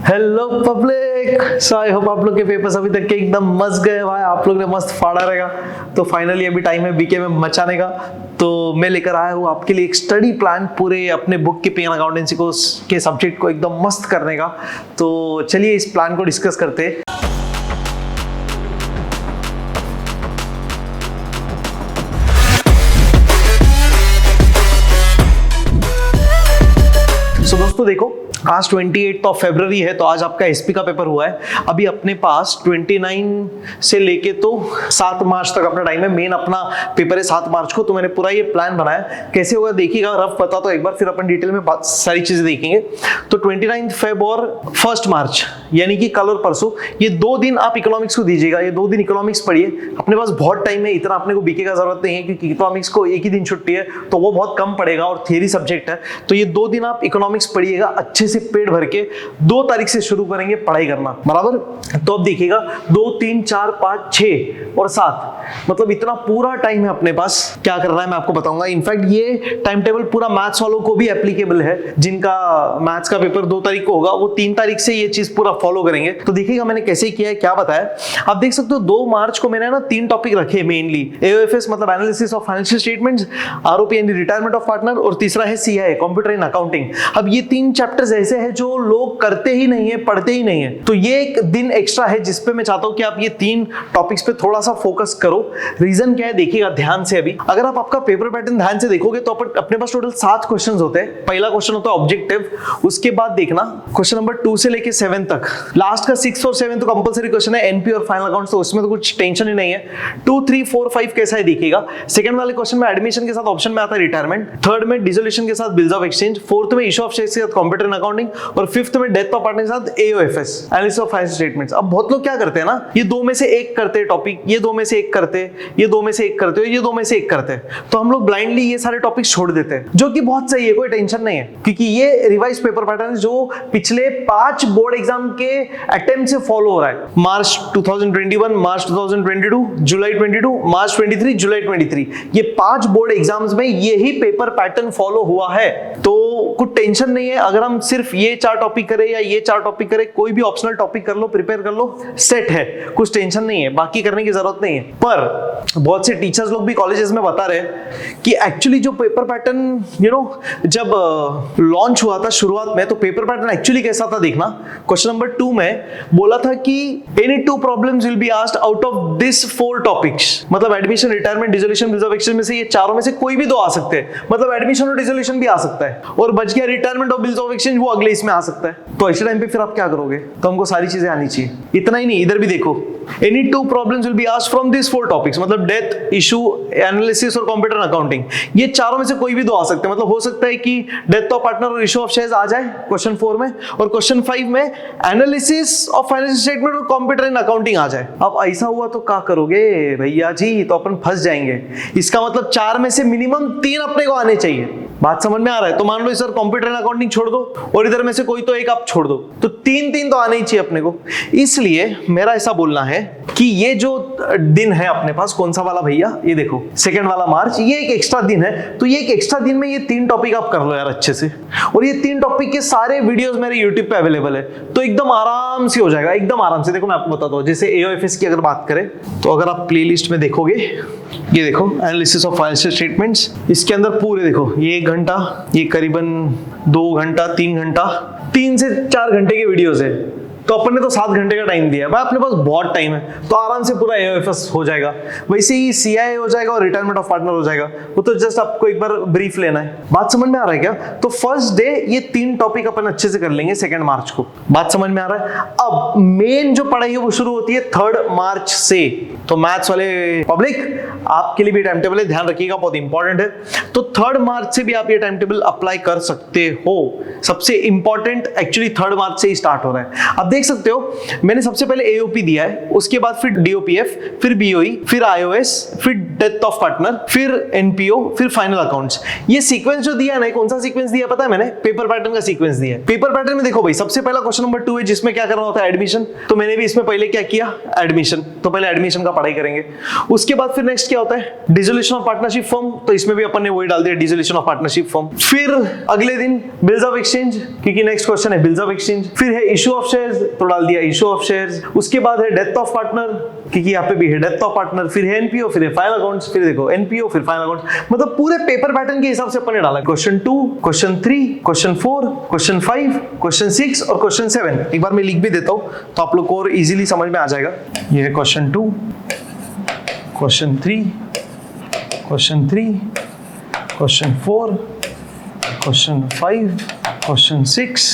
Hello public, so I hope आप लोग के पेपर्स अभी तक के एकदम मस्त गए भाई, आप लोग ने मस्त फाड़ा रहेगा। तो फाइनली अभी टाइम है बीके में मचाने का। तो मैं लेकर आया हूँ आपके लिए एक स्टडी प्लान पूरे अपने बुक कीपिंग एंड अकाउंटेंसी को के सब्जेक्ट को एकदम मस्त करने का। तो चलिए इस प्लान को डिस्कस करते हैं। दोस्तों देखो, आज 28 ऑफ फरवरी है, तो आज आपका एसपी का पेपर हुआ है। अभी अपने पास 29 से लेके तो 7 मार्च तक अपना टाइम है। मेन अपना पेपर है 7 मार्च को। तो मैंने पूरा ये प्लान बनाया, कैसे होगा देखिएगा, रफ बता तो एक बार, फिर अपन डिटेल में सारी चीजें देखेंगे। तो 29 फेब और 1 मार्च यानी कि कल और परसों, ये 2 दिन आप इकोनॉमिक्स को दीजिएगा। ये 2 दिन इकोनॉमिक्स पढ़िए, अपने पास बहुत टाइम है, इतना अपने को बीके का जरूरत नहीं है क्योंकि इकोनॉमिक्स को एक ही दिन छुट्टी है, तो वो बहुत कम पड़ेगा और थियरी सब्जेक्ट है। तो ये 2 दिन आप इकोनॉमिक्स पढ़िएगा अच्छे से पेट भर के। 2 तारीख से शुरू करेंगे पढ़ाई करना, बराबर। तो अब देखिएगा 2, 3, 4, 5, 6 और 7, मतलब इतना पूरा टाइम है अपने पास। क्या करना है मैं आपको बताऊंगा। इनफैक्ट ये टाइम टेबल पूरा मैथ्स वालों को भी एप्लीकेबल है। जिनका मैथ्स का पेपर 2 तारीख को होगा, वो 3 तारीख से ये चीज पूरा फॉलो करेंगे। तो देखिएगा मैंने कैसे किया है, क्या बताया। आप देख सकते हो 2 मार्च को मैंने ना 3 टॉपिक रखे मेनली। एओएफएस मतलब analysis of financial statements, ROP यानी रिटायरमेंट ऑफ पार्टनर, और तीसरा है सीआईए कंप्यूटर इन अकाउंटिंग। अब ये 3 चैप्टर्स ऐसे हैं जो लोग करते ही नहीं है, पढ़ते ही नहीं है। तो ये एक दिन एक्स्ट्रा है जिसपे मैं चाहता हूं कि आप ये 3 टॉपिक्स पे थोड़ा सा फोकस करो। रीजन क्या है देखिएगा ध्यान से। अभी अगर आप आपका पेपर पैटर्न ध्यान से देखोगे तो अपने पास टोटल 7 क्वेश्चंस होते हैं। पहला क्वेश्चन होता है ऑब्जेक्टिव, उसके बाद देखना क्वेश्चन नंबर 2 से लेके 7 तक। लास्ट का 6 और 7 तो कंपलसरी क्वेश्चन है, एनपी और फाइनल अकाउंट्स, तो उसमें तो कुछ टेंशन ही नहीं है। 2, 3, 4, 5 कैसा है देखिएगा। सेकंड वाले क्वेश्चन में एडमिशन के साथ ऑप्शन में आता है रिटायरमेंट, थर्ड में डिसोल्यूशन के साथ बिल्स ऑफ एक्सचेंज, फोर्थ में इशू ऑफ शेयर्स के साथ कंप्यूटर इन अकाउंटिंग, और फिफ्थ में डेथ ऑफ पार्टनर के साथ एओएफएस एनालिसिस ऑफ फाइनेंशियल स्टेटमेंट्स। अब बहुत लोग क्या करते हैं ना, ये 2 में से एक करते टॉपिक, ये 2 में से एक करते, ये 2 में से एक करते, ये 2 में से एक करते। तो हम लोग ब्लाइंडली ये सारे टॉपिक छोड़ देते हैं, जो कि बहुत सही है, कोई टेंशन नहीं है, क्योंकि ये रिवाइज पेपर पैटर्न है जो पिछले 5 बोर्ड एग्जाम के अटेम्प्ट से फॉलो हो रहा है। मार्च 2021, मार्च 2022, जुलाई 22, मार्च 23, जुलाई 23, ये 5 बोर्ड एग्जाम्स में यही पेपर पैटर्न फॉलो हुआ है। तो कुछ टेंशन नहीं है, अगर हम सिर्फ ये 4 टॉपिक करें या ये 4 टॉपिक करें, कोई भी ऑप्शनल टॉपिक कर लो, प्रिपेयर कर लो, सेट है, कुछ टेंशन नहीं है, बाकी करने की जरूरत नहीं है। पर बहुत से टीचर्स लोग भी कॉलेजेस में बता रहे हैं कि एक्चुअली जो पेपर पैटर्न जब लॉन्च हुआ था शुरुआत में, तो पेपर पैटर्न एक्चुअली कैसा था देखना। क्वेश्चन नंबर 2 में बोला था कि any 2 problems will be asked out of this 4 topics, मतलब admission, retirement, dissolution, bills of exchange में से ये चारों में से कोई भी 2 आ सकते हैं। मतलब एडमिशन और डिसोल्यूशन भी आ सकता है, और बच गया रिटायरमेंट और बिल्स ऑफ एक्सचेंज, वो अगले इसमें आ सकता है। तो ऐसे टाइम पे फिर आप क्या करोगे। तो हमको सारी चीजें आनी चाहिए। इतना ही नहीं, इधर भी देखो, any 2 problems will be asked from this 4 topics, मतलब डेथ, इशू, एनालिसिस और कंप्यूटर अकाउंटिंग, ये चारों में से कोई भी 2 आ सकते हैं। मतलब हो सकता है कि डेथ ऑफ पार्टनर और इशू ऑफ शेयर्स आ जाए क्वेश्चन 4 में, और क्वेश्चन 5 में एनालिसिस ऑफ फाइनेंशियल स्टेटमेंट और कंप्यूटर इन अकाउंटिंग आ जाए। अब ऐसा हुआ तो क्या करोगे भैया जी, तो अपन फंस जाएंगे। इसका मतलब 4 में से मिनिमम 3 अपने को आने चाहिए। बात समझ में आ रहा है। तो मान लो सर कंप्यूटर एंड अकाउंटिंग छोड़ दो, और इधर में से कोई तो एक आप छोड़ दो, तो 3 तो आने ही चाहिए अपने को। इसलिए मेरा ऐसा बोलना है कि ये जो दिन है अपने पास, कौन सा वाला भैया, ये देखो 2 वाला मार्च, ये एक एक्स्ट्रा दिन है। तो ये एक एक्स्ट्रा दिन में ये 3 टॉपिक आप कर लो यार अच्छे से। और ये 3 टॉपिक के सारे वीडियोस मेरे यूट्यूब पे अवेलेबल है, तो एकदम आराम से हो जाएगा, एकदम आराम से। देखो मैं आपको बताता हूँ, जैसे एओएफएस की अगर बात करें, तो अगर आप प्लेलिस्ट में देखोगे, ये देखो एनालिसिस ऑफ फाइनेंशियल स्टेटमेंट्स, इसके अंदर पूरे देखो, ये 1 घंटा, ये करीबन 2 घंटा, 3 घंटा, 3 से 4 घंटे के वीडियोस है। तो अपन ने तो 7 घंटे का टाइम दिया है भाई, अपने पास बहुत टाइम है, तो आराम से पूरा एओएफएस हो जाएगा। वैसे ही सीआईए हो जाएगा और रिटायरमेंट ऑफ पार्टनर हो जाएगा, वो तो जस्ट आपको एक बार ब्रीफ लेना है। बात समझ में आ रहा है क्या। तो फर्स्ट डे ये 3 टॉपिक अपन अच्छे से कर लेंगे 2 मार्च को। बात समझ में आ रहा है। अब मेन जो पढ़ाई है वो शुरू होती है 3 मार्च से। तो मैथ्स वाले पब्लिक, आपके लिए भी टाइम टेबल है, ध्यान रखिएगा, बहुत इंपॉर्टेंट है। तो 3 मार्च से भी आप ये टाइम टेबल अप्लाई कर सकते हो। सबसे इंपॉर्टेंट एक्चुअली 3 मार्च से ही स्टार्ट हो रहा है। अब देख सकते हो, मैंने सबसे पहले एओपी दिया है, उसके बाद फिर डीओपीएफ, फिर बीओई, फिर आईओएस, फिर डेथ ऑफ पार्टनर, फिर एनपीओ, फिर फाइनल अकाउंट्स। ये सीक्वेंस जो दिया है ना, कौन सा सीक्वेंस दिया पता है मैंने, पेपर पैटर्न का सीक्वेंस दिया है। पेपर पैटर्न में देखो भाई, सबसे पहला क्वेश्चन नंबर 2 है जिसमें क्या करना होता है, एडमिशन। तो मैंने भी इसमें पहले क्या किया, एडमिशन। तो पहले एडमिशन का पढ़ाई करेंगे। उसके बाद फिर नेक्स्ट क्या होता है, डिसोल्यूशन ऑफ पार्टनरशिप फर्म, तो इसमें भी अपन ने वही डाल दिया, डिसोल्यूशन ऑफ पार्टनरशिप फर्म। फिर अगले दिन बिल्स ऑफ एक्सचेंज, क्योंकि नेक्स्ट क्वेश्चन है बिल्स ऑफ एक्सचेंज। फिर है इशू ऑफ शेयर्स, तो डाल दिया इशू ऑफ शेयर्स। उसके बाद है डेथ ऑफ पार्टनर, क्योंकि यहाँ पे भी है डेथ ऑफ पार्टनर। फिर है एनपीओ, फिर है फाइनल अकाउंट्स, फिर देखो एनपीओ, फिर फाइनल अकाउंट्स। मतलब पूरे पेपर पैटर्न के हिसाब से अपन ने डाला question 2, question 3, question 4, question 5, question 6 और क्वेश्चन 7। एक बार मैं लिख भी देता हूँ तो आप लोग को और इजीली समझ में आ जाएगा। ये है question 2, question 3, question 3, question 4, question 5, question 6,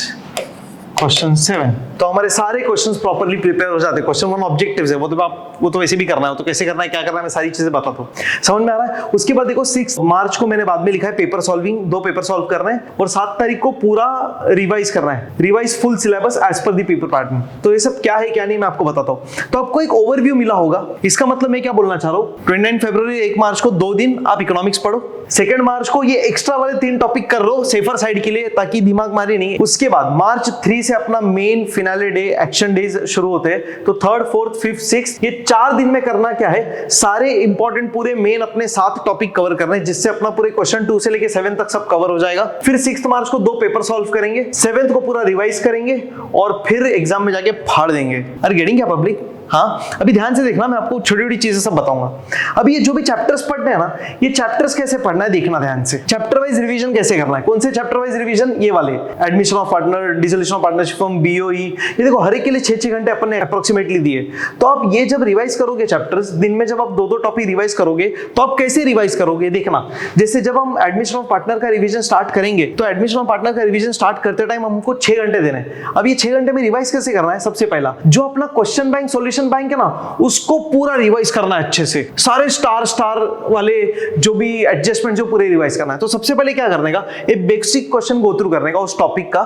question 7। तो हमारे सारे क्वेश्चंस प्रॉपर्ली प्रिपेयर हो जाते हैं। क्वेश्चन 1 ऑब्जेक्टिव्स है, वो तो वैसे भी करना है, तो कैसे करना है, क्या करना है, मैं सारी चीजें बताता हूँ, समझ में आ रहा है। उसके बाद देखो 6 मार्च को मैंने बाद में लिखा है पेपर सॉल्विंग, 2 पेपर सॉल्व करना है, और 7 तारीख को पूरा रिवाइज करना है, revise full syllabus as per the paper pattern. तो ये सब क्या है क्या नहीं मैं आपको बताता हूँ। तो आपको एक ओवरव्यू मिला होगा। इसका मतलब मैं क्या बोलना चाह रहा हूँ, 29 फरवरी 1 मार्च को 2 दिन आप इकोनॉमिक्स पढ़ो, 2 मार्च को ये एक्स्ट्रा वाले 3 टॉपिक कर लो सेफर साइड के लिए, ताकि दिमाग मारी नहीं। उसके बाद मार्च 3 से अपना main finale day, action days शुरू होते हैं। तो 3rd, 4th, 5th, 6th ये 4 दिन में करना क्या है, सारे इंपॉर्टेंट पूरे मेन अपने 7 टॉपिक कवर करने हैं, जिससे अपना पूरे क्वेश्चन 2 से लेके 7 तक सब कवर हो जाएगा। फिर 6th मार्च को 2 पेपर सॉल्व करेंगे, 7th को पूरा रिवाइज करेंगे और फिर एग्जाम में जाके फाड़ देंगे। अरे गेटिंग क्या पब्लिक? हाँ, अभी ध्यान से देखना, मैं आपको छोटी छोटी चीजें सब बताऊंगा। अभी ये जो भी चैप्टर्स पढ़ने हैं ना, ये चैप्टर्स कैसे पढ़ना है देखना ध्यान से। चैप्टर वाइज रिवीजन कैसे करना है, कौन से चैप्टर वाइज रिवीजन, ये वाले admission of partner, dissolution of partnership firm, BOE, ये देखो हर एक के लिए 6-6 घंटे अपन ने अप्रोक्सीमेटली दिए। तो आप ये जब रिवाइज करोगे चैप्टर्स, दिन में जब आप 2-2 टॉपिक रिवाइज करोगे, तो आप कैसे रिवाइज करोगे देखना। जैसे जब हम एडमिशन ऑफ पार्टनर का रिवीजन स्टार्ट करेंगे, तो एडमिशन ऑफ पार्टनर का रिवीजन स्टार्ट करते टाइम हमको 6 घंटे देने हैं। अब ये 6 घंटे में रिवाइज कैसे करना है, सबसे पहला जो अपना क्वेश्चन बैंक, सॉल्यूशन बैंक है ना, उसको पूरा रिवाइज करना है अच्छे से, सारे स्टार वाले जो भी एडजस्टमेंट जो पूरे रिवाइज करना है। तो सबसे पहले क्या करने का, एक बेसिक क्वेश्चन गो थ्रू करने का उस टॉपिक का,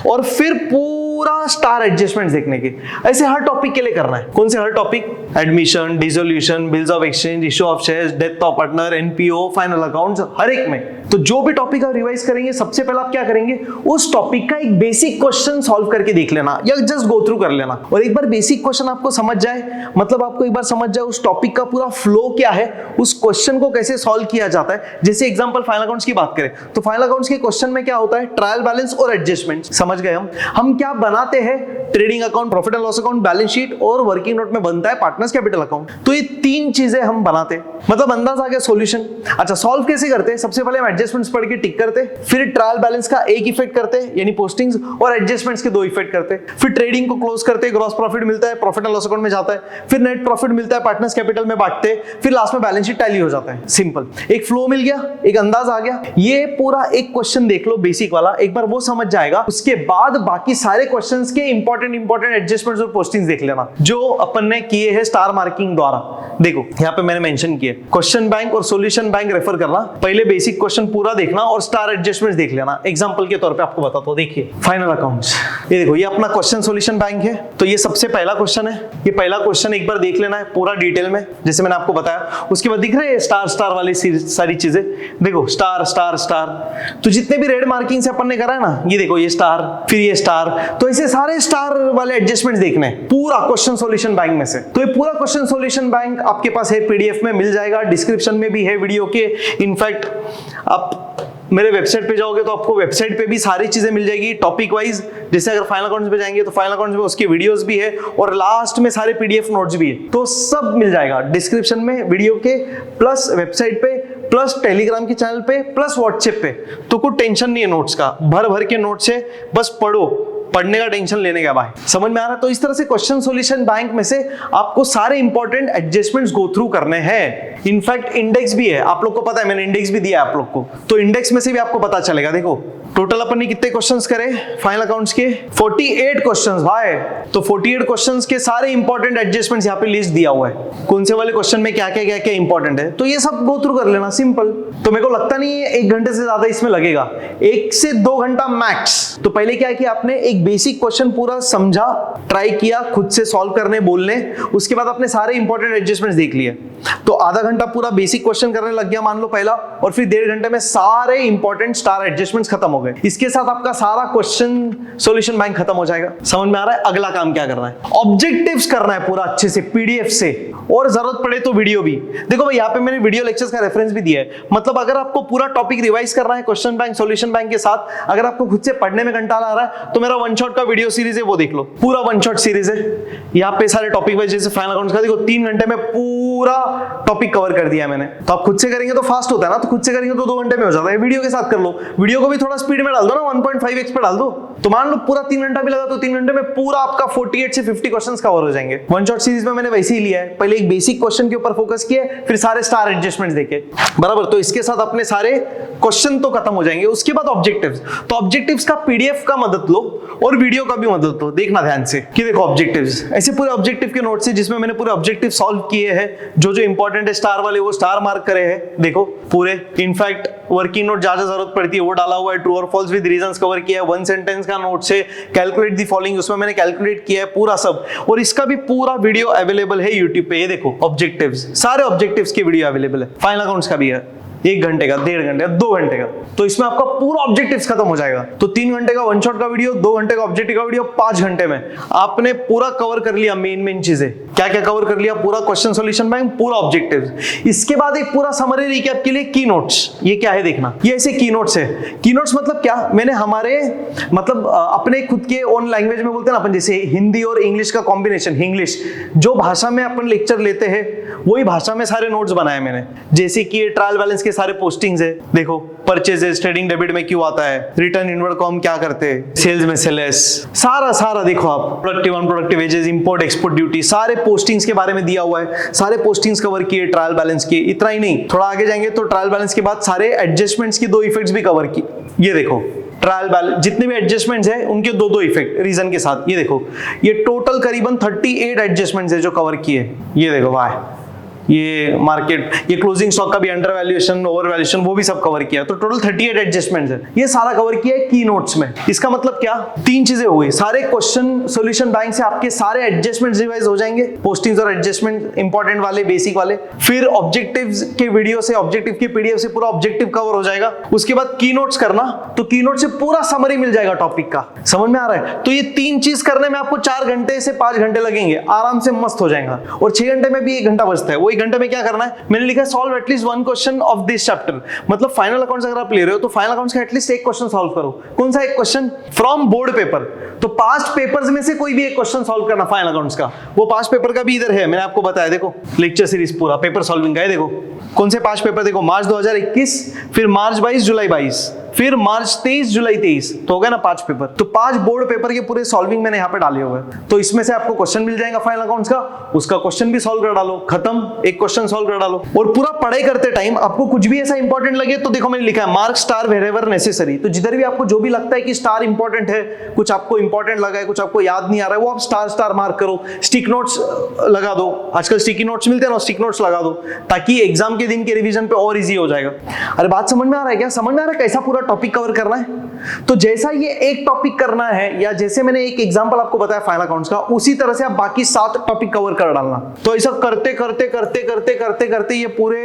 और फिर पूरा स्टार एडजस्टमेंट देखने के। ऐसे हर टॉपिक के लिए करना है। कौन से हर topic, admission, dissolution, bills of exchange, issue of shares, death of partner, NPO, final accounts, हर एक में। तो जो भी टॉपिक आप रिवाइज करेंगे, सबसे पहले आप क्या करेंगे, उस टॉपिक का एक बेसिक क्वेश्चन सॉल्व करके देख लेना या जस्ट गो थ्रू कर लेना। और एक बार बेसिक क्वेश्चन आपको समझ जाए, मतलब आपको एक बार समझ जाए उस टॉपिक का पूरा फ्लो क्या है, उस क्वेश्चन को कैसे सॉल्व किया जाता है। जैसे एग्जांपल फाइनल अकाउंट्स की बात करें, तो फाइनल अकाउंट्स के क्वेश्चन में क्या होता है, ट्रायल बैलेंस और एडजस्टमेंट। समझ गए हम क्या बनाते हैं, trading account, profit and loss account, balance sheet, और वर्किंग नोट में बनता है पार्टनर्स कैपिटल अकाउंट। तो ये 3 चीजें हम बनाते हैं, मतलब अंदाज आ गया सॉल्यूशन। अच्छा, सॉल्व कैसे करते हैं, सबसे पहले हम एडजस्टमेंट्स पढ़ के टिक करते, फिर ट्रायल बैलेंस का एक इफेक्ट करते यानी पोस्टिंग्स, और एडजस्टमेंट्स के 2 इफेक्ट करते, फिर ट्रेडिंग को क्लोज करते, ग्रॉस प्रॉफिट मिलता है, प्रॉफिट एंड लॉस अकाउंट में जाता है, फिर नेट प्रॉफिट मिलता है, पार्टनर्स कैपिटल में बांटते, फिर लास्ट में बैलेंस शीट टैली हो जाता है। सिंपल, एक फ्लो मिल गया, एक अंदाज आ गया। ये पूरा एक क्वेश्चन देख लो बेसिक वाला, एक बार वो समझ जाएगा, उसके बाद बाकी सारे क्वेश्चंस के इंपॉर्टेंट एडजस्टमेंट्स और पोस्टिंग्स देख लेना, जो अपन ने किए हैं स्टार मार्किंग द्वारा। देखो यहाँ पे मैंने मेंशन किए, क्वेश्चन बैंक और सॉल्यूशन बैंक रेफर करना, पहले बेसिक क्वेश्चन पूरा देखना और स्टार एडजस्टमेंट्स देख लेना। एग्जांपल के तौर पे आपको बताता हूं, देखिए फाइनल अकाउंट्स, ये देखो ये अपना क्वेश्चन सॉल्यूशन बैंक है। तो ये सबसे पहला क्वेश्चन है, ये पहला क्वेश्चन एक बार देख लेना है पूरा डिटेल में, जैसे मैंने आपको बताया। उसके बाद दिख रहे हैं स्टार वाली सारी चीजें, देखो स्टार स्टार स्टार। तो जितने भी रेड मार्किंग से अपन ने करा है ना, ये देखो ये स्टार, फिर ये स्टार, तो ऐसे सारे स्टार वाले एडजस्टमेंट्स देखने हैं पूरा क्वेश्चन सॉल्यूशन बैंक में से। तो ये पूरा क्वेश्चन सॉल्यूशन बैंक आपके पास है, पीडीएफ में मिल जाएगा, डिस्क्रिप्शन में भी है वीडियो के। इनफैक्ट आप मेरे वेबसाइट पे जाओगे तो आपको वेबसाइट पे भी सारी चीजें मिल जाएगी टॉपिक वाइज। जैसे अगर फाइनल अकाउंट्स पे जाएंगे तो फाइनल अकाउंट्स में उसकी वीडियोस भी है और लास्ट में सारे पीडीएफ नोट्स भी है। तो सब मिल जाएगा डिस्क्रिप्शन में वीडियो के, प्लस वेबसाइट पे, प्लस टेलीग्राम के चैनल पे, प्लस व्हाट्सएप पे। तो कोई टेंशन नहीं है नोट्स का, भर के नोट्स है, बस पढ़ो, पढ़ने का टेंशन लेने का भाई। समझ में आ रहा है? तो इस तरह से क्वेश्चन सॉल्यूशन बैंक में से आपको सारे इंपॉर्टेंट एडजस्टमेंट्स गो थ्रू करने हैं। इनफैक्ट इंडेक्स भी है, आप लोग को पता है, मैंने इंडेक्स भी दिया है आप लोग को, तो इंडेक्स में से भी आपको पता चलेगा। देखो टोटल अपन ने कितने क्वेश्चंस करे फाइनल अकाउंट्स के, 48 क्वेश्चंस भाई। तो 48 क्वेश्चंस के सारे इंपॉर्टेंट एडजस्टमेंट्स यहाँ पे लिस्ट दिया हुआ है, कौन से वाले क्वेश्चन में क्या क्या इंपॉर्टेंट है। तो ये सब गो थ्रू कर लेना, सिंपल। तो मेरे को लगता नहीं है 1 घंटे से ज्यादा इसमें लगेगा, 1 से 2 घंटा मैक्स। तो पहले क्या किया आपने, एक बेसिक क्वेश्चन पूरा समझा, ट्राई किया खुद से सॉल्व करने, बोलने, उसके बाद अपने सारे इंपॉर्टेंट एडजस्टमेंट्स देख लिए। तो आधा घंटा पूरा बेसिक क्वेश्चन करने लग गया मान लो पहला, और फिर 1.5 घंटे में सारे इंपॉर्टेंट स्टार एडजस्टमेंट्स खत्म हो हो गए। इसके साथ आपका सारा क्वेश्चन सॉल्यूशन बैंक खत्म हो जाएगा। समझ में आ रहा है? अगला काम क्या करना है, ऑब्जेक्टिव्स करना है पूरा अच्छे से पीडीएफ से, और जरूरत पड़े तो वीडियो भी। देखो भाई यहाँ पे मैंने वीडियो लेक्चर्स का रेफरेंस भी दिया है। मतलब अगर आपको पूरा टॉपिक रिवाइज करना है क्वेश्चन बैंक सॉल्यूशन बैंक के साथ, अगर आपको खुद से पढ़ने में घंटा आ रहा है तो मेरा वन शॉट का वीडियो सीरीज है वो देख लो, पूरा वन शॉट सीरीज है। यहाँ पे सारे टॉपिक वाइज जैसे फाइनल अकाउंट्स का देखो 3 घंटे में पूरा टॉपिक कवर कर दिया मैंने। तो आप खुद से करेंगे तो फास्ट होता है ना, तो खुद से करेंगे तो 2 घंटे में हो जाता है। वीडियो के साथ कर लो, वीडियो को भी थोड़ा स्पीड में डाल दो ना, 1.5x पे डाल दो, तो मान लो पूरा 3 घंटा भी लगा तो 3 घंटे में पूरा आपका 48 से 50 क्वेश्चंस कवर हो जाएंगे। वन शॉट सीरीज में मैंने वैसे ही लिया है, पहले एक बेसिक क्वेश्चन के ऊपर फोकस किया, फिर सारे स्टार एडजस्टमेंट्स देखे बराबर। तो इसके साथ अपने सारे क्वेश्चन तो खत्म हो जाएंगे। उसके बाद ऑब्जेक्टिव्स, तो ऑब्जेक्टिव्स का पीडीएफ का मदद लो और वीडियो का भी मदद लो। देखना ध्यान से कि देखो ऑब्जेक्टिव्स ऐसे पूरे ऑब्जेक्टिव के नोट्स है जिसमें मैंने पूरे ऑब्जेक्टिव सॉल्व किए हैं, जो जो इंपॉर्टेंट है स्टार वाले वो स्टार मार्क करे हैं देखो पूरे। इनफैक्ट वर्किंग नोट जहां जरूरत पड़ती है वो डाला हुआ है, ट्रू और फॉल्स विद रीजंस कवर किया है, 1 सेंटेंस का नोट से कैलकुलेट दी फॉलोइंग उसमें मैंने कैलकुलेट किया है पूरा सब, और इसका भी पूरा वीडियो अवेलेबल है यूट्यूब पे। ये देखो ऑब्जेक्टिव्स, सारे ऑब्जेक्टिव्स की वीडियो अवेलेबल है। फाइनल अकाउंट्स का भी है, 1 घंटे का, 1.5 घंटे का, 2 घंटे का, तो इसमें आपका पूरा ऑब्जेक्टिव्स खत्म हो जाएगा। तो 3 घंटे का वन शॉट का वीडियो, 2 घंटे का ऑब्जेक्टिव का वीडियो, 5 घंटे में आपने पूरा कवर कर लिया मेन चीजें। क्या क्या कवर कर लिया? पूरा क्वेश्चन सॉल्यूशन बैंक, पूरा ऑब्जेक्टिव्स। इसके बाद एक पूरा समरी रिकैप के लिए की नोट्स। ये क्या है देखना, ये ऐसे की नोट्स है। की नोट्स मतलब क्या, मैंने हमारे मतलब अपने खुद के ओन लैंग्वेज में बोलते हैं ना अपन, जैसे हिंदी और इंग्लिश का कॉम्बिनेशन, इंग्लिश जो भाषा में अपन लेक्चर लेते हैं वही भाषा में सारे नोट्स बनाए मैंने। जैसे कि ट्रायल बैलेंस के सारे पोस्टिंग्स है, देखो परचेजेस ट्रेडिंग डेबिट में क्यों आता है, रिटर्न इनवर्ड को हम क्या करते हैं, सेल्स में सेलेस, सारा देखो आप, productive unproductive wages, import export duty, सारे पोस्टिंग्स के बारे में दिया हुआ है, सारे पोस्टिंग्स कवर किए ट्रायल बैलेंस के। इतना ही नहीं, थोड़ा आगे जाएंगे तो ट्रायल बैलेंस के बाद सारे एडजस्टमेंट्स की 2 इफेक्ट्स भी कवर की। ये देखो ट्रायल बैलेंस जितने भी एडजस्टमेंट्स है उनके 2 इफेक्ट रीजन के साथ। ये देखो ये टोटल करीबन 38 एडजस्टमेंट्स है जो कवर किए। ये देखो वाह, ये मार्केट, ये क्लोजिंग स्टॉक का भी अंडर वैल्यूएशन, ओवर वैल्यूएशन वो भी सब कवर किया। तो टोटल 38 एडजस्टमेंट्स है, ये सारा कवर किया है की नोट्स में। इसका मतलब क्या, 3 चीजें हुई, सारे क्वेश्चन सॉल्यूशन बैंक से आपके सारे एडजस्टमेंट्स रिवाइज हो जाएंगे, पोस्टिंग्स और एडजस्टमेंट इंपॉर्टेंट वाले, बेसिक वाले। फिर ऑब्जेक्टिव्स के वीडियो से, ऑब्जेक्टिव के पीडीएफ से पूरा ऑब्जेक्टिव कवर हो जाएगा। उसके बाद की नोट्स करना, तो की नोट से पूरा समरी मिल जाएगा टॉपिक का। समझ में आ रहा है? तो ये 3 चीज करने में आपको 4 घंटे से 5 घंटे लगेंगे, आराम से मस्त हो जाएगा। और 6 घंटे में भी 1 घंटा बचता है। वो 1 घंटे में क्या करना है, मैंने लिखा है solve at least 1 question of this chapter. मतलब फाइनल अकाउंट्स अगर आप ले रहे हो तो फाइनल अकाउंट्स का एटलीस्ट 1 क्वेश्चन सॉल्व करो। कौन सा 1 क्वेश्चन? From board paper. तो पास्ट पेपर्स में से कोई भी 1 क्वेश्चन सॉल्व करना फाइनल अकाउंट्स का। वो पास्ट पेपर का भी इधर है, मैंने आपको बताया, देखो लेक्चर सीरीज पूरा पेपर सॉल्विंग का है। देखो कौन से 5 पेपर, देखो मार्च 2021, फिर मार्च 22, जुलाई 22, फिर मार्च 23, जुलाई 23, तो हो गया ना 5 पेपर। तो 5 बोर्ड पेपर के पूरे सॉल्विंग मैंने यहाँ पे डाले हुए हैं। तो इसमें से आपको क्वेश्चन मिल जाएगा फाइनल अकाउंट्स का, उसका क्वेश्चन भी सॉल्व कर डालो, खत्म, 1 क्वेश्चन सॉल्व कर डालो। और पूरा पढ़ाई करते टाइम आपको कुछ भी ऐसा इंपॉर्टेंट लगे तो देखो मैंने लिखा है मार्क स्टार वेरेवर नेसेसरी। तो जिधर भी आपको जो भी लगता है कि स्टार इंपॉर्टेंट है, कुछ आपको इंपॉर्टेंट लगा है, कुछ आपको याद नहीं आ रहा है, वो आप स्टार मार्क करो। स्टिक नोट्स लगा दो, आजकल स्टिकी नोट्स मिलते हैं ना, स्टिक नोट्स लगा दो ताकि एग्जाम के दिन के रिवीजन पे और इजी हो जाएगा। अरे बात समझ में आ रहा है क्या? समझ में आ रहा है कैसा पूरा टॉपिक कवर करना है? तो जैसा ये एक टॉपिक करना है, या जैसे मैंने एक एग्जांपल आपको बताया फाइनल अकाउंट्स का, उसी तरह से आप बाकी 7 टॉपिक कवर कर डालना। तो ऐसा करते करते करते करते करते करते ये पूरे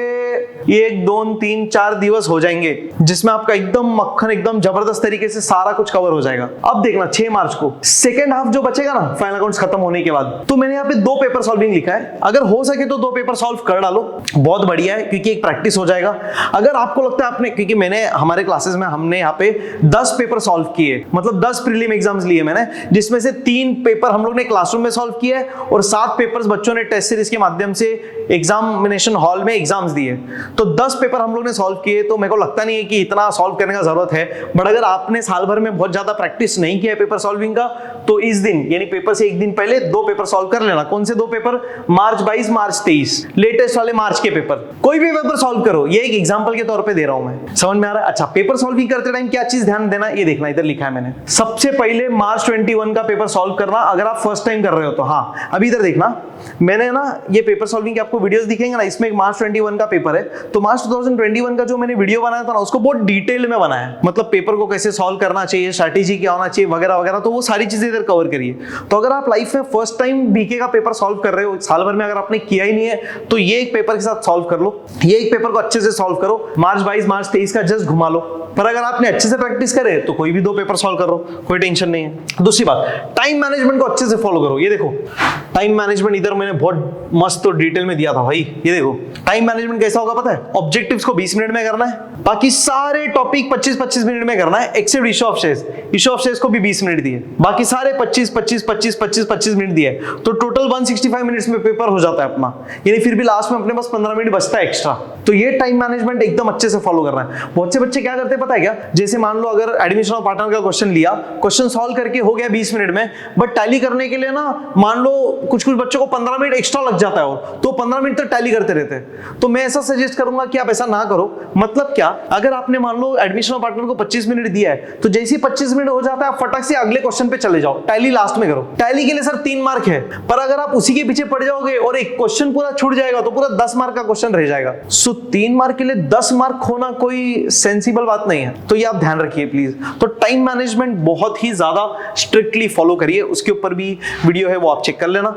1, 2, 3, 4 दिवस हो जाएंगे, जिसमें आपका एकदम मक्खन, एकदम जबरदस्त तरीके से सारा कुछ कवर हो जाएगा। अब देखना 6 मार्च को सेकेंड हाफ जो बचेगा ना फाइनल अकाउंट्स खत्म होने के बाद, तो मैंने यहाँ पे 2 पेपर सॉल्विंग लिखा है। अगर हो सके तो 2 पेपर सॉल्व कर डालो, बहुत बढ़िया है, क्योंकि एक प्रैक्टिस हो जाएगा। अगर आपको लगता है आपने, क्योंकि मैंने हमारे क्लासेस में हमने यहाँ पे 10 पेपर सॉल्व किए, मतलब 10 प्रीलिम एग्जाम्स लिए मैंने, जिसमें से 3 पेपर हम लोग ने क्लासरूम में सॉल्व किए और 7 पेपर्स बच्चों ने टेस्ट सीरीज के माध्यम से एग्जामिनेशन हॉल में एग्जाम्स दिए। तो 10 पेपर हम लोग ने सॉल्व किए। तो मेरे को लगता नहीं है कि इतना सॉल्व करने का जरूरत है, बट अगर आपने साल भर में बहुत ज्यादा प्रैक्टिस नहीं किया है पेपर सॉल्विंग का, तो इस दिन यानी पेपर से 1 दिन पहले 2 पेपर सॉल्व कर लेना। कौन से 2 पेपर? मार्च 22, मार्च 23, लेटेस्ट वाले मार्च के पेपर, कोई भी पेपर सॉल्व करो। ये एक एग्जांपल के तौर पे दे रहा हूं मैं, समझ में आ रहा है? अच्छा, पेपर सॉल्विंग करते टाइम क्या चीज ध्यान देना, ये देखना, इधर लिखा है मैंने। सबसे पहले मार्च 21 का पेपर सॉल्व करना, अगर आप फर्स्ट टाइम कर रहे हो तो। हाँ, अभी इधर देखना, मैंने ना ये पेपर सॉल्विंग के आपको आपको वीडियोस दिखेंगे ना, इसमें एक मार्च 21 का पेपर है, तो मार्च 2021 का जो मैंने वीडियो बनाया था ना, उसको बहुत डिटेल में बनाया है, मतलब पेपर को कैसे सॉल्व करना चाहिए, स्ट्रैटेजी क्या होना चाहिए वगैरह वगैरह, तो वो सारी चीजें इधर कवर करिए। तो अगर आप लाइफ में फर्स्ट टाइम बीके का पेपर सॉल्व कर रहे हो, साल भर में अगर आपने किया ही नहीं है, तो ये एक पेपर के साथ सॉल्व कर लो, ये एक पेपर को अच्छे से सॉल्व करो, मार्च 22 मार्च 23 का जस्ट घुमा लो। पर अगर आपने अच्छे से प्रैक्टिस करे तो कोई भी 2 पेपर सॉल्व करो, कोई टेंशन नहीं है। दूसरी बात, टाइम मैनेजमेंट को अच्छे से फॉलो करो। ये देखो टाइम मैनेजमेंट इधर मैंने बहुत मस्त तो डिटेल में दिया था भाई। ये देखो टाइम मैनेजमेंट कैसा होगा पता है, ऑब्जेक्टिव्स को 20 मिनट में करना है, बाकी सारे टॉपिक 25-25 मिनट में करना है, except issue of shares. Issue of shares को भी 20 मिनट दिए, बाकी सारे 25-25 मिनट दिए, तो टोटल 165 मिनट्स में पेपर हो जाता है अपना, यानी फिर भी लास्ट में अपने पास 15 मिनट बचता है एक्स्ट्रा। तो ये टाइम मैनेजमेंट एकदम अच्छे से फॉलो करना है। बहुत से बच्चे क्या करते हैं पता है क्या, जैसे मान लो अगर एडमिशन ऑफ पार्टनर का क्वेश्चन लिया, क्वेश्चन सॉल्व करके हो गया 20 मिनट में, बट टैली करने के लिए ना मान लो कुछ बच्चों को 15 मिनट एक्स्ट्रा लग जाता है, और तो 15 मिनट तक टैली करते रहते हैं। तो मैं ऐसा सजेस्ट करूंगा कि आप ऐसा ना करो। मतलब क्या, अगर आपने मान लो एडमिशन ऑफ पार्टनर को 25 मिनट दिया है, तो जैसे ही 25 मिनट हो जाता है आप फटाक से अगले क्वेश्चन पे चले जाओ, टैली लास्ट में करो। टैली के लिए सर 3 मार्क है, पर अगर आप उसी के पीछे पड़ जाओगे और एक क्वेश्चन पूरा छूट जाएगा तो पूरा 10 मार्क का क्वेश्चन रह जाएगा। सो 3 मार्क के लिए 10 मार्क खोना कोई सेंसिबल बात नहीं है, तो ये आप ध्यान रखिए प्लीज। तो टाइम मैनेजमेंट बहुत ही ज्यादा स्ट्रिक्टली फॉलो करिए, उसके ऊपर भी वीडियो है वो आप चेक कर लेना।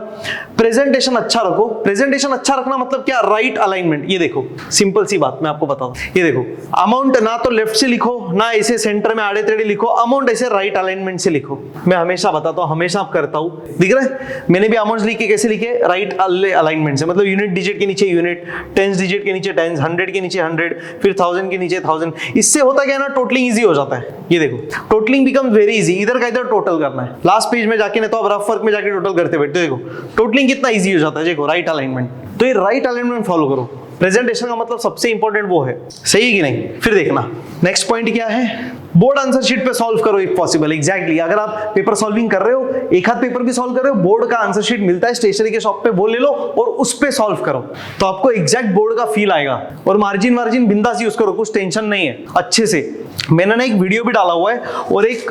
प्रेजेंटेशन अच्छा रखो। प्रेजेंटेशन अच्छा रखना मतलब क्या, राइट अलाइनमेंट। ये देखो सिंपल सी बात मैं आपको बता दूं, ये देखो अमाउंट ना तो लेफ्ट से लिखो ना ऐसे सेंटर में आड़े टेढ़े लिखो, अमाउंट ऐसे राइट अलाइनमेंट से लिखो। मैं हमेशा बताता हूं, हमेशा आप करता हूं, दिख रहा है मैंने भी अमाउंट लिखे, कैसे लिखे, राइट अलाइनमेंट से, मतलब यूनिट डिजिट के नीचे यूनिट, टेंस डिजिट के नीचे टेंस, 100 के नीचे 100, फिर 1000 के नीचे 1000। इससे होता क्या ना, टोटलिंग इजी हो जाता है। ये देखो टोटलिंग बिकम्स वेरी इजी, इधर का इधर टोटल करना है, लास्ट पेज में जाके नहीं तो आप रफ वर्क में जाके टोटल करते बैठते, देखो टोटलिंग कितना इजी हो जाता है। देखो राइट अलाइनमेंट, तो ये राइट अलाइनमेंट फॉलो करो। प्रेजेंटेशन का मतलब सबसे इंपॉर्टेंट वो है, सही कि नहीं। फिर देखना नेक्स्ट पॉइंट क्या है, बोर्ड आंसर शीट पे सॉल्व करो इफ पॉसिबल। एग्जैक्टली अगर आप पेपर सॉल्विंग कर रहे हो, एक हाथ पेपर भी सॉल्व कर रहे हो, बोर्ड का आंसर शीट मिलता है स्टेशनरी के शॉप पे, वो ले लो और उस पे सॉल्व करो, तो आपको एग्जैक्ट बोर्ड का फील आएगा। और मार्जिन बिंदास यूज करो, कुछ टेंशन नहीं है अच्छे से। मैंने ना एक वीडियो भी डाला हुआ है और एक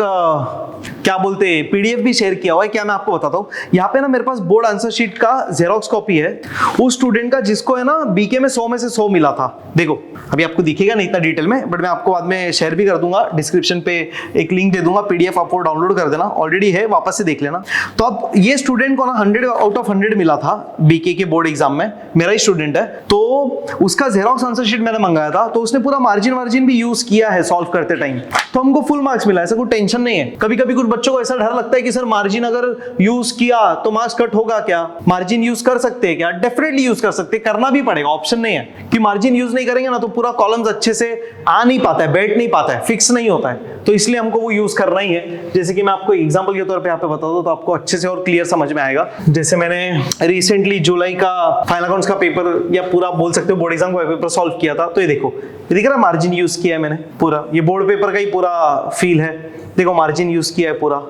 क्या बोलते हैं पीडीएफ भी शेयर किया हुआ है, क्या मैं आपको बताता हूँ। यहाँ पे ना मेरे पास बोर्ड आंसर शीट का जेरोक्स कॉपी है उस स्टूडेंट का जिसको है ना बीके में 100 में से 100 मिला था। देखो अभी आपको दिखेगा नहीं इतना डिटेल में, बट मैं आपको बाद में शेयर भी कर दूंगा, डिस्क्रिप्शन पे एक लिंक दे दूंगा, पीडीएफ आपको डाउनलोड कर देना, ऑलरेडी है, वापस से देख लेना। तो अब ये स्टूडेंट को ना 100 आउट ऑफ 100 मिला था बीके के बोर्ड एग्जाम में, मेरा ही स्टूडेंट है, तो उसका जेरोक्स आंसर शीट मैंने मंगाया था, तो उसने पूरा मार्जिन भी यूज किया है सॉल्व करते टाइम, तो हमको फुल मार्क्स मिला, ऐसा कोई टेंशन नहीं है। कभी कभी कुछ बच्चों को ऐसा डर लगता है कि सर मार्जिन अगर यूज किया तो मार्क्स कट होगा क्या, मार्जिन यूज कर सकते हैं क्या, डेफिनेटली यूज कर सकते हैं, करना भी पड़ेगा, ऑप्शन नहीं है कि मार्जिन यूज नहीं करेंगे ना तो पूरा कॉलम्स अच्छे से आ नहीं पाता है, बैठ नहीं पाता है, फिक्स नहीं होता है, तो इसलिए हमको वो यूज करना ही है। जैसे कि मैं आपको एग्जांपल के तौर पे यहाँ पे बता दूं तो आपको अच्छे से और क्लियर समझ में आएगा। जैसे मैंने रिसेंटली जुलाई का फाइनल अकाउंट्स का पेपर या पूरा बोल सकते हो बोर्ड एग्जाम का पेपर सॉल्व किया था, तो ये देखो दिख रहा है मार्जिन यूज किया है मैंने पूरा, ये बोर्ड पेपर का ही पूरा फील है, देखो मार्जिन यूज किया है पूरा।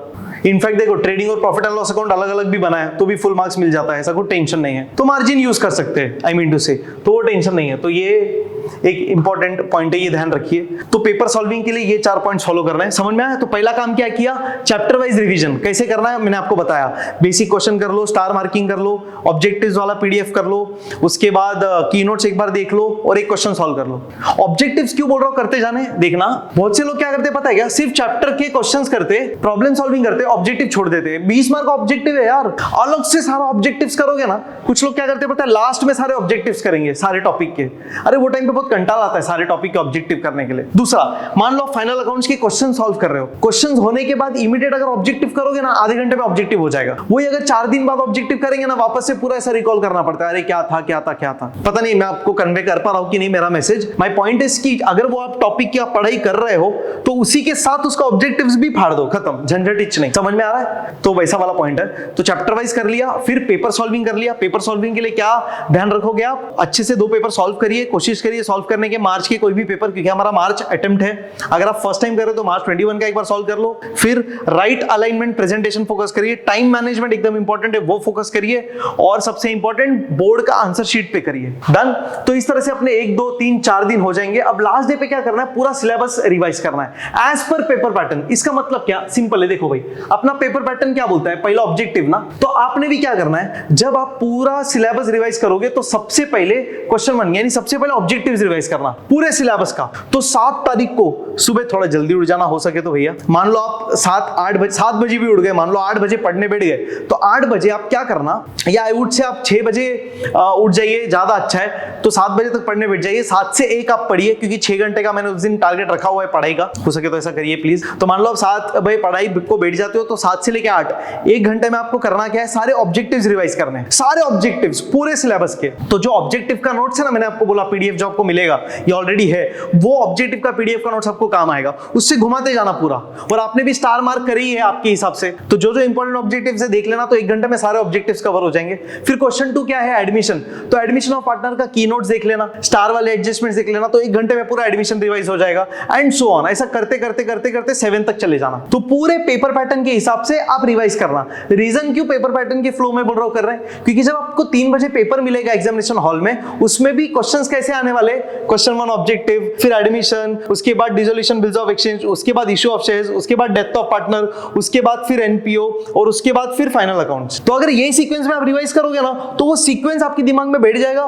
इनफैक्ट देखो ट्रेडिंग और प्रॉफिट एंड लॉस अकाउंट अलग अलग भी बना है तो भी फुल मार्क्स मिल जाता है, ऐसा कोई टेंशन नहीं है, तो मार्जिन यूज कर सकते हैं, आई मीन टू से, तो वो टेंशन नहीं है। तो ये एक इंपॉर्टेंट पॉइंट है, ये ध्यान रखिए। तो पेपर सॉल्विंग के लिए ये 4 पॉइंट्स फॉलो करना है, समझ में आया। तो पहला काम क्या किया, चैप्टर वाइज रिवीजन कैसे करना है मैंने आपको बताया, बेसिक क्वेश्चन कर लो, स्टार मार्किंग कर लो, ऑब्जेक्टिव्स वाला पीडीएफ कर लो, उसके बाद की नोट्स एक बार देख लो और एक क्वेश्चन सॉल्व कर लो। ऑब्जेक्टिव्स क्यों बोल रहा हूं, करते जाने, देखना बहुत से लोग क्या करते पता है क्या, सिर्फ चैप्टर के क्वेश्चंस करते, प्रॉब्लम सॉल्विंग करते, ऑब्जेक्टिव छोड़ देते। 20 मार्क का ऑब्जेक्टिव है यार, अलग से सारा ऑब्जेक्टिव्स करोगे ना, कुछ लोग क्या करते पता है लास्ट में सारे ऑब्जेक्टिव्स करेंगे सारे टॉपिक के, अरे वो टाइम पे बहुत कंटाल आता है सारे टॉपिक के ऑब्जेक्टिव करने के लिए। दूसरा, मान लो फाइनल अकाउंट्स के क्वेश्चन सॉल्व कर रहे हो, क्वेश्चन होने के बाद इमीडिएट अगर ऑब्जेक्टिव करोगे ना आधे घंटे में ऑब्जेक्टिव हो जाएगा, वही अगर 4 दिन बाद ऑब्जेक्टिव करेंगे ना वापस से पूरा ऐसा रिकॉल करना पड़ता है, अरे क्या था क्या था क्या था। पता नहीं मैं आपको कन्वे कर पा रहा हूं कि नहीं मेरा मैसेज। माय पॉइंट इज कि अगर वो आप टॉपिक की आप पढ़ाई कर रहे हो तो उसी के साथ उसका ऑब्जेक्टिव्स भी फाड़ दो, खत्म, झंझट इच नहीं। समझ में आ रहा है, तो वैसा वाला पॉइंट है। तो चैप्टर वाइज कर लिया, फिर पेपर सॉल्विंग कर लिया। पेपर सॉल्विंग के लिए क्या ध्यान रखोगे आप, अच्छे से 2 पेपर सॉल्व करिए, कोशिश करिए सॉल्व करने के मार्च के कोई भी पेपर, क्योंकि हमारा मार्च अटेम्प्ट है। अगर आप फर्स्ट टाइम कर रहे हो तो मार्च 21 का एक बार सॉल्व कर लो। फिर राइट अलाइनमेंट प्रेजेंटेशन फोकस करिए, टाइम मैनेजमेंट एकदम इंपॉर्टेंट है वो फोकस करिए, और सबसे इंपॉर्टेंट बोर्ड का आंसर शीट पे करिए। डन। तो इस तरह से अपने 1 2 3 4 दिन हो जाएंगे। अब लास्ट डे पे क्या करना है, पूरा सिलेबस रिवाइज करना है एज पर पेपर पैटर्न। इसका मतलब क्या, सिंपल है, देखो भाई अपना पेपर पैटर्न क्या बोलता है, पहला ऑब्जेक्टिव ना, तो आपने भी क्या करना है, जब आप पूरा सिलेबस रिवाइज करोगे तो सबसे पहले क्वेश्चन 1 यानी सबसे पहले ऑब्जेक्टिव्स रिवाइज करना पूरे सिलेबस का। तो 7 तारीख को सुबह थोड़ा जल्दी उठ जाना हो सके तो भैया, मान लो आप 7 बजे भी उठ गए, मान लो 8 बजे पढ़ने बैठ गए, तो 8 बजे आप क्या करना, या आई वुड से आप 6 बजे उठ जाइए, ज्यादा अच्छा है, तो 7 बजे तक पढ़ने बैठ जाइए। 7 से 1 आप पढ़िए, क्योंकि 6 घंटे का मैंने उस दिन टारगेट रखा हुआ है पढ़ाई का, हो सके तो ऐसा करिए प्लीज। तो मान लो आप 7 बजे पढ़ाई को बैठ जाते हो, तो 7 से लेकर 8 1 घंटे में आपको करना क्या है, सारे ऑब्जेक्टिव्स रिवाइज करने हैं, सारे ऑब्जेक्टिव्स पूरे सिलेबस के। तो जो ऑब्जेक्टिव का नोट्स है ना, मैंने आपको बोला पीडीएफ जो आपको मिलेगा, ये ऑलरेडी है, वो ऑब्जेक्टिव का पीडीएफ का नोट्स आपको काम आएगा, उससे घुमाते जाना पूरा। और आपने भी स्टार मार्क करी है आपके हिसाब से, तो जो जो इंपॉर्टेंट ऑब्जेक्टिव्स है देख लेना, तो 1 घंटे में सारे ऑब्जेक्टिव्स कवर हो जाएंगे। फिर क्वेश्चन 2 क्या है, एडमिशन, तो एडमिशन ऑफ पार्टनर का की नोट्स देख लेना, स्टार वाले एडजस्टमेंट्स देख लेना, तो 1 घंटे में पूरा एडमिशन रिवाइज हो जाएगा, एंड सो ऑन। ऐसा करते करते करते करते 7 तक चले जाना। तो पूरे पेपर पैटर्न के हिसाब से आप रिवाइज करना। रीजन क्यों पेपर पैटर्न के फ्लो में बोल रहा हूं कर रहे हैं, क्योंकि जब आपको 3 बजे पेपर मिलेगा एग्जामिनेशन हॉल में, उसमें भी क्वेश्चंस कैसे आने वाले, क्वेश्चन 1 ऑब्जेक्टिव, फिर एडमिशन, उसके बाद डिसोल्यूशन बिल्स ऑफ एक्सचेंज, उसके बाद इशू ऑफ शेयर्स, उसके बाद डेथ ऑफ पार्टनर, उसके बाद फिर एनपीओ, और उसके बाद फिर फाइनल अकाउंट्स। तो अगर यही सीक्वेंस में आप रिवाइज करोगे ना, तो वो सीक्वेंस आपके दिमाग में बैठ जाएगा,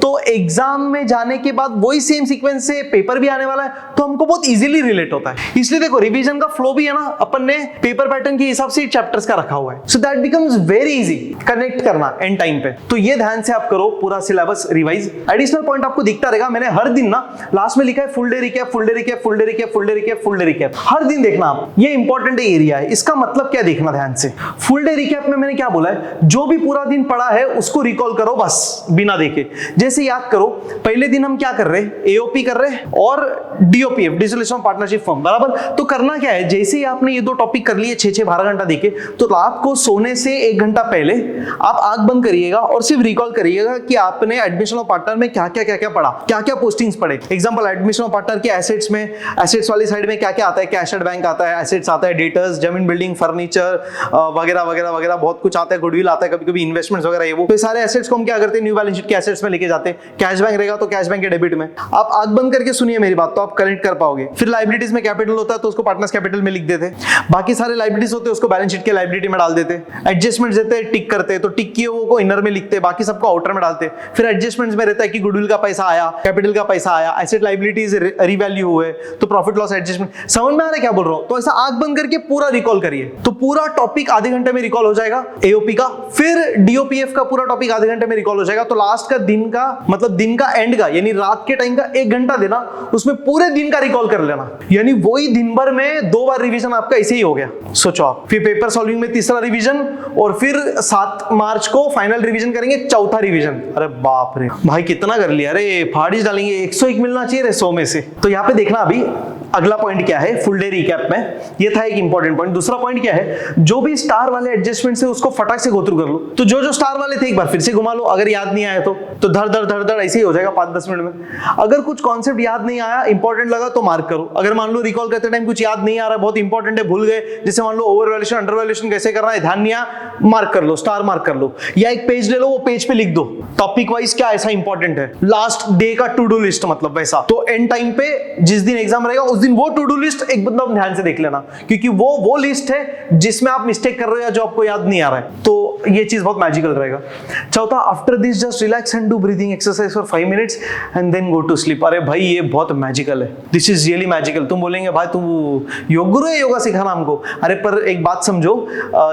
तो एग्जाम में जाने के बाद वही सेम सीक्वेंस से पेपर भी आने वाला है, तो हमको बहुत इजीली रिलेट होता है। इसलिए देखो रिवीजन का फ्लो भी है ना, अपन ने पेपर पैटर्न के हिसाब से चैप्टर्स का रखा हुआ है, so that becomes very easy connect करना एंड टाइम पे। तो ये ध्यान से आप करो पूरा सिलेबस रिवाइज। एडिशनल पॉइंट आपको दिखता रहेगा, मैंने हर दिन ना लास्ट में लिखा है full day recap, full day recap, full day recap, full day recap, full day recap, हर दिन देखना आप, ये इंपॉर्टेंट एरिया है। इसका मतलब क्या देखना ध्यान से, फुल डे रिकैप में मैंने क्या बोला है, जो भी पूरा दिन पढ़ा है उसको रिकॉल करो बस बिना देखे। जैसे याद करो, पहले दिन हम क्या कर रहे हैं, एओपी कर रहे हैं और डीओपीएफ, डिसोल्यूशन ऑफ पार्टनरशिप फर्म, बराबर। तो करना क्या है, जैसे ही आपने ये 2 टॉपिक कर लिए 6-6 12 घंटा देखे, तो रात को सोने से 1 घंटा पहले आप आंख बंद करिएगा और सिर्फ रिकॉल करिएगा कि आपने एडमिशन ऑफ पार्टनर में क्या क्या पढ़ा, क्या क्या पोस्टिंग्स पढ़े। एग्जांपल एडमिशन ऑफ पार्टनर के एसेट्स में, एसेट्स वाली साइड में क्या क्या आता है, कैश एट बैंक आता है, एसेट्स आता है, डेटर्स, जमीन बिल्डिंग फर्नीचर वगैरह वगैरह वगैरह, बहुत कुछ आता है, गुडविल आता है, कभी कभी इन्वेस्टमेंट्स वगैरह, ये वो। तो सारे एसेट्स को हम क्या करते हैं, न्यू बैलेंस शीट के एसेट्स में लेके जाते हैं। कैश बैंक रहेगा तो कैश बैंक के डेबिट में। आप आंख बंद करके सुनिए मेरी बात, तो आप कनेक्ट कर पाओगे। फिर लायबिलिटीज में कैपिटल होता है तो उसको पार्टनर्स कैपिटल में लिख देते, बाकी सारे लायबिलिटीज होते हैं उसको बैलेंस शीट के लायबिलिटी में डाल देते। एडजस्टमेंट्स देते हैं, टिक करते हैं, तो टिक किए वो को इनर में लिखते हैं, बाकी सबको आउटर में डालते हैं। फिर एडजस्टमेंट्स में रहता है कि गुडविल का पैसा आया, कैपिटल का पैसा आया, एसेट लायबिलिटीज रिवैल्यू हुए, तो प्रॉफिट लॉस एडजस्टमेंट। समझ में आ रहा है क्या बोल रहा हूं? तो ऐसा आंख बंद करके पूरा रिकॉल करिए, तो पूरा टॉपिक आधे घंटे में रिकॉल हो जाएगा एओपी का। फिर डीओपीएफ का पूरा टॉपिक आधे घंटे में रिकॉल हो जाएगा। तो लास्ट का दिन का मतलब दिन का एंड का यानी रात के टाइम का 1 घंटा देना, उसमें पूरे दिन का रिकॉल कर लेना, यानी वही दिन भर में 2 बार रिवीजन आपका ऐसे ही हो गया। सोचो आप, फिर पेपर सॉल्विंग में तीसरा रिवीजन, और फिर 7 मार्च को फाइनल रिवीजन करेंगे, चौथा रिवीजन। अरे बाप रे भाई कितना कर लिया, अरे फाड़ीज डालेंगे, 101 मिलना चाहिए 100 में से। तो यहाँ पे देखना अभी अगला पॉइंट क्या है फुल डे रिकैप में, ये था एक इंपॉर्टेंट पॉइंट। दूसरा पॉइंट क्या है, जो भी स्टार वाले एडजस्टमेंट है उसको फटाक से गो थ्रू कर लो। तो जो जो स्टार वाले थे एक बार फिर से घुमा लो, अगर याद नहीं आया तो धड़ धड़ धड़ धड़ ऐसे ही हो जाएगा 5-10 मिनट में। अगर कुछ कॉन्सेप्ट याद नहीं आया, इंपॉर्टेंट लगा तो मार्क करो। अगर मान लो रिकॉल करते टाइम कुछ याद नहीं आ रहा है, बहुत इंपॉर्टेंट है, भूल गए, जैसे मान लो ओवर वैल्यूएशन अंडर वैल्यूएशन कैसे करना है ध्यान नहीं आया, मार्क कर लो, स्टार मार्क कर लो, या एक पेज ले लो, वो पेज पे लिख दो टॉपिक वाइज क्या ऐसा इंपॉर्टेंट है, लास्ट डे का टू डू लिस्ट मतलब वैसा। तो एंड टाइम पे जिस दिन एग्जाम रहेगा उस दिन वो टू डू लिस्ट एक बंदा ध्यान से देख लेना, क्योंकि वो लिस्ट है जिसमें आप मिस्टेक कर रहे हो या जो आपको याद नहीं आ रहा है, तो ये चीज बहुत मैजिकल रहेगा। चौथा, after this just relax and do breathing exercise for 5 minutes and then go to sleep. अरे भाई ये बहुत मैजिकल है, दिस इज रियली मैजिकल। तुम बोलेंगे भाई तू योग गुरु है, योगा सिखाना हमको। अरे पर एक बात समझो,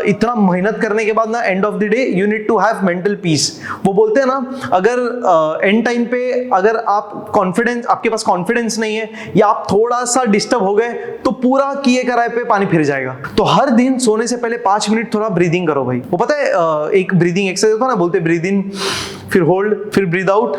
इतना मेहनत करने के बाद ना end of the day you need to have mental peace. वो बोलते हैं ना, अगर एंड टाइम पे अगर आप कॉन्फिडेंस, आपके पास कॉन्फिडेंस नहीं है या आप थोड़ा सा डिस्टर्ब हो गए तो पूरा किए कराए पे पानी फिर जाएगा। तो हर दिन सोने से पहले 5 मिनट थोड़ा ब्रीदिंग करो भाई। वो पता है एक ब्रीदिंग एक्सरसाइज होता है ना, बोलते ब्रीद इन, फिर होल्ड, फिर ब्रीद आउट,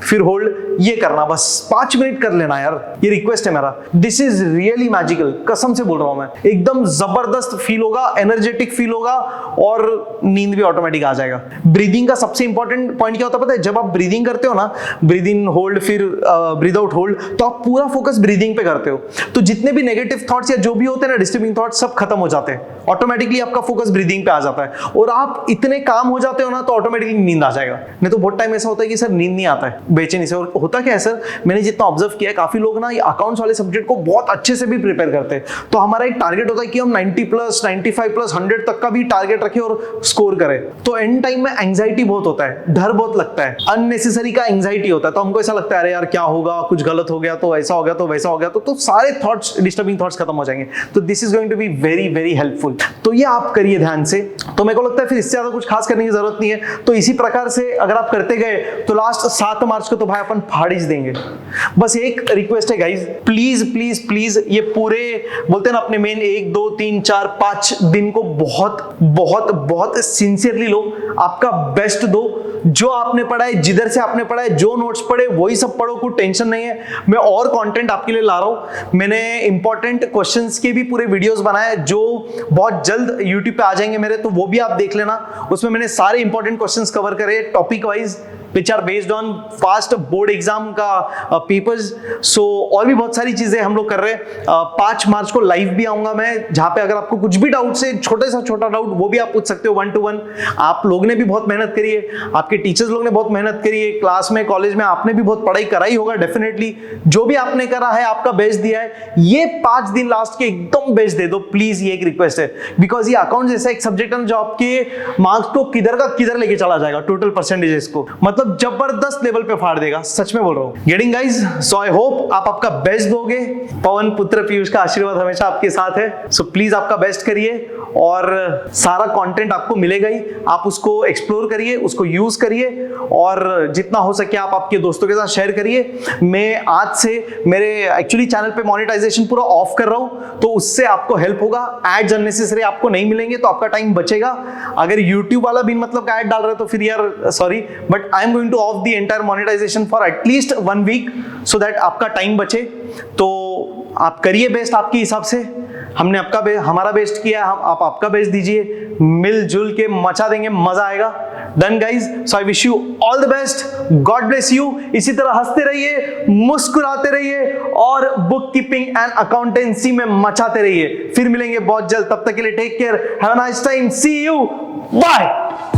फिर होल्ड, ये करना, बस 5 मिनट कर लेना यार, ये रिक्वेस्ट है मेरा। दिस इज रियली मैजिकल, कसम से बोल रहा हूं मैं, एकदम जबरदस्त फील होगा, एनर्जेटिक फील होगा और नींद भी ऑटोमेटिक आ जाएगा। ब्रीदिंग का सबसे इंपॉर्टेंट पॉइंट क्या होता है पता है? जब आप ब्रीदिंग करते हो ना, ब्रीद इन होल्ड फिर ब्रीद आउट होल्ड, तो आप पूरा फोकस ब्रीदिंग पे करते हो, तो जितने भी नेगेटिव थॉट्स या जो भी होते हैं ना, डिस्टर्बिंग थॉट्स, सब खत्म हो जाते हैं, ऑटोमेटिकली आपका फोकस ब्रीदिंग पे आ जाता है और आप इतने काम हो जाते हो ना, तो ऑटोमेटिकली नींद आ जाएगा। नहीं तो बहुत टाइम ऐसा होता है कि सर नींद नहीं आता है बेचैनी से। और होता क्या है सर, मैंने जितना ऑब्जर्व किया है, काफी लोग ना ये अकाउंट्स वाले सब्जेक्ट को बहुत अच्छे से भी प्रिपेयर करते हैं, तो हमारा एक टारगेट होता है कि हम 90 प्लस 95 प्लस 100 तक का भी टारगेट रखें और स्कोर करें। तो एंड टाइम में एंग्जाइटी बहुत होता है, डर बहुत लगता है, अननेसेसरी का एंग्जाइटी होता है, तो हमको ऐसा लगता है अरे यार क्या होगा, कुछ गलत हो गया तो ऐसा हो गया तो वैसा हो गया, तो सारे थॉट्स, डिस्टर्बिंग थॉट्स खत्म हो जाएंगे। तो this is going to be very very helpful. तो ये आप करिए ध्यान से, तो मेरे को लगता है फिर इससे ज्यादा कुछ खास करने की जरूरत नहीं है। तो इसी प्रकार से अगर आप करते गए तो लास्ट 7 मार्च को तो भाई अपन फाड़ ही देंगे। बस एक रिक्वेस्ट है गाइज, प्लीज प्लीज प्लीज ये पूरे बोलते हैं ना अपने मेन 1 2 3 4 5 दिन को बहुत बहुत बहुत सिंसियरली लो, आपका बेस्ट दो। जो आपने पढ़ा है, जिधर से आपने पढ़ा है, जो नोट्स पढ़े वही सब पढ़ो, कोई टेंशन नहीं है। मैं और कंटेंट आपके लिए ला रहा हूं, मैंने इंपॉर्टेंट क्वेश्चंस के भी पूरे वीडियोस बनाए जो बहुत जल्द यूट्यूब पे आ जाएंगे मेरे, तो वो भी आप देख लेना। उसमें मैंने सारे इंपॉर्टेंट क्वेश्चंस कवर करे topic wise, which are based on fast board exam का पेपर्स। सो और भी बहुत सारी चीजें हम लोग कर रहे हैं। 5 मार्च को लाइव भी आऊंगा मैं, जहां पे अगर आपको कुछ भी डाउट से छोटे सा छोटा डाउट वो भी आप पूछ सकते हो 1 to 1। आप लोग ने भी बहुत मेहनत करी है, आपके टीचर्स लोग ने बहुत मेहनत करी है, क्लास में कॉलेज में आपने भी बहुत पढ़ाई कराई होगा डेफिनेटली। जो भी आपने करा है, आपका बेस्ट दिया है, ये 5 दिन लास्ट के एकदम बेस्ट दे दो प्लीज, ये एक रिक्वेस्ट है। बिकॉज ये अकाउंट जैसा एक सब्जेक्ट है जो आपके मार्क्स को किधर का किधर लेके चला जाएगा, टोटल परसेंटेजेस को, मतलब जबरदस्त लेवल पे फाड़ देगा, सच में बोल रहा हूं। Getting guys, so I hope आप आपका बेस्ट दोगे। पवन पुत्र पीयूष का आशीर्वाद हमेशा आपके साथ है, सो प्लीज आपका बेस्ट करिए और सारा कंटेंट आपको मिलेगा ही, आप उसको एक्सप्लोर करिए, उसको यूज करिए और जितना हो सके आप आपके दोस्तों के साथ शेयर करिए। मैं आज से मेरे एक्चुअली चैनल पे मोनेटाइजेशन पूरा ऑफ कर रहा हूं, तो उससे आपको हेल्प होगा। एड्स अननेसेसरी आपको नहीं मिलेंगे, तो आपका टाइम बचेगा। अगर यूट्यूब वाला बिन मतलब का एड डाल रहे हो तो फिर यार sorry, but I am going to off the entire monetization for at least 1 week, so that आपका टाइम बचे। तो आप करिए बेस्ट आपके हिसाब से, हमने हमारा बेस्ट किया, आप आपका बेस्ट दीजिए, मिलजुल के मचा देंगे, मजा आएगा। Done guys, so I wish you all the best, God bless you. इसी तरह हंसते रहिए, मुस्कुराते रहिए और बुक कीपिंग एंड अकाउंटेंसी में मचाते रहिए। फिर मिलेंगे बहुत जल्द, तब तक के लिए take care, have a nice time, see you, bye.